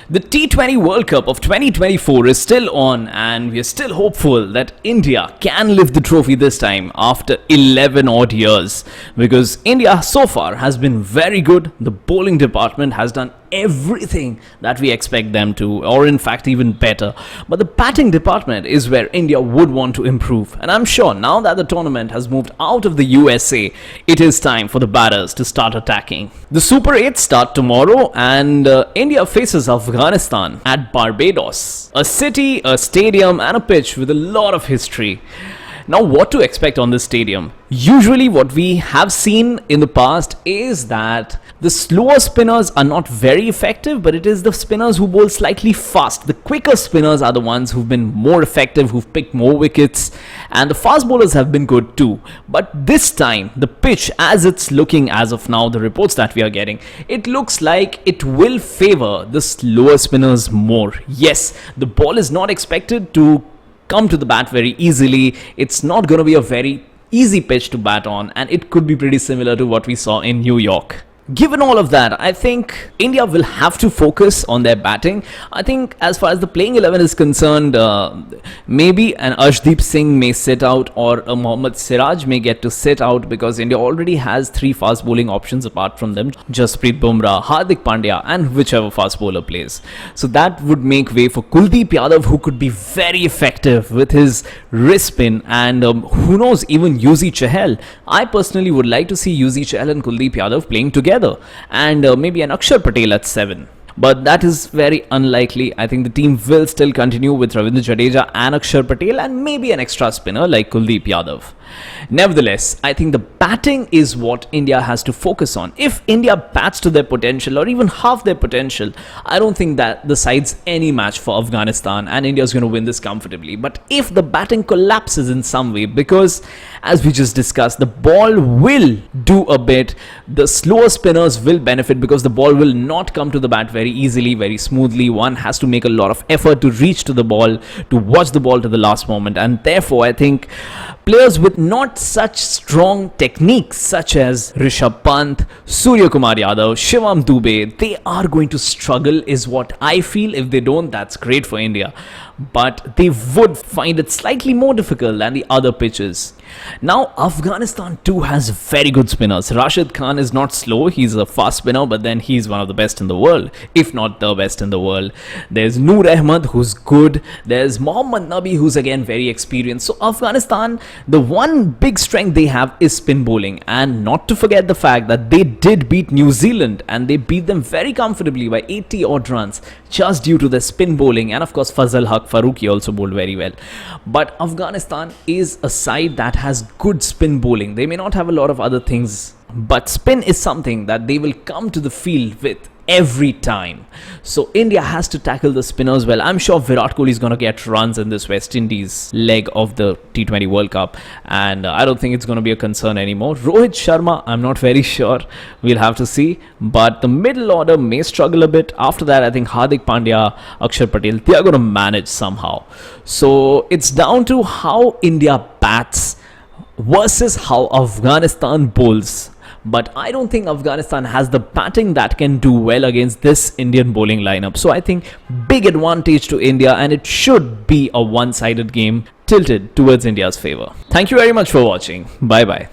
The T20 World Cup of 2024 is still on, and we are still hopeful that India can lift the trophy this time after 11 odd years, because India so far has been very good. The bowling department has done everything that we expect them to, or in fact even better, but the batting department is where India would want to improve. And I'm sure now that the tournament has moved out of the USA, it is time for the batters to start attacking. The Super 8 start tomorrow, and India faces Afghanistan at Barbados, a city, a stadium and a pitch with a lot of history. Now, what to expect on this stadium? Usually what we have seen in the past is that the slower spinners are not very effective, but it is the spinners who bowl slightly fast. The quicker spinners are the ones who've been more effective, who've picked more wickets, and the fast bowlers have been good too. But this time, the pitch, as it's looking as of now, the reports that we are getting, it looks like it will favor the slower spinners more. Yes, the ball is not expected to come to the bat very easily. It's not going to be a very easy pitch to bat on, and it could be pretty similar to what we saw in New York. Given all of that, I think India will have to focus on their batting. I think as far as the playing 11 is concerned, maybe an Arshdeep Singh may sit out, or a Mohammad Siraj may get to sit out, because India already has 3 fast bowling options apart from them: Jasprit Bumrah, Hardik Pandya and whichever fast bowler plays. So that would make way for Kuldeep Yadav, who could be very effective with his wrist spin, and who knows, even Yuzi Chahal. I personally would like to see Yuzi Chahal and Kuldeep Yadav playing together, and maybe an Akshar Patel at 7. But that is very unlikely. I think the team will still continue with Ravindra Jadeja and Akshar Patel, and maybe an extra spinner like Kuldeep Yadav. Nevertheless, I think the batting is what India has to focus on. If India bats to their potential, or even half their potential, I don't think that the side's any match for Afghanistan, and India is going to win this comfortably. But if the batting collapses in some way, because as we just discussed, the ball will do a bit, the slower spinners will benefit, because the ball will not come to the bat very easily, very smoothly. One has to make a lot of effort to reach to the ball, to watch the ball to the last moment, and therefore I think players with not such strong techniques such as Rishabh Pant, Surya Kumar Yadav, Shivam Dube, they are going to struggle, is what I feel. If they don't, that's great for India, but they would find it slightly more difficult than the other pitches. Now, Afghanistan too has very good spinners. Rashid Khan is not slow, he's a fast spinner, but then he's one of the best in the world, if not the best in the world. There's Noor Ahmed, who's good. There's Mohammad Nabi, who's again very experienced. So Afghanistan, the one big strength they have is spin bowling, and not to forget the fact that they did beat New Zealand, and they beat them very comfortably by 80 odd runs, just due to the spin bowling. And of course Fazal Haq Farooqi also bowled very well. But Afghanistan is a side that has good spin bowling. They may not have a lot of other things, but spin is something that they will come to the field with every time. So India has to tackle the spinners well. I'm sure Virat Kohli is going to get runs in this West Indies leg of the T20 World Cup, and I don't think it's going to be a concern anymore. Rohit Sharma, I'm not very sure. We'll have to see. But the middle order may struggle a bit. After that, I think Hardik Pandya, Akshar Patel, they are going to manage somehow. So it's down to how India bats versus how Afghanistan bowls. But I don't think Afghanistan has the batting that can do well against this Indian bowling lineup. So I think big advantage to India, and it should be a one-sided game tilted towards India's favor. Thank you very much for watching. Bye-bye.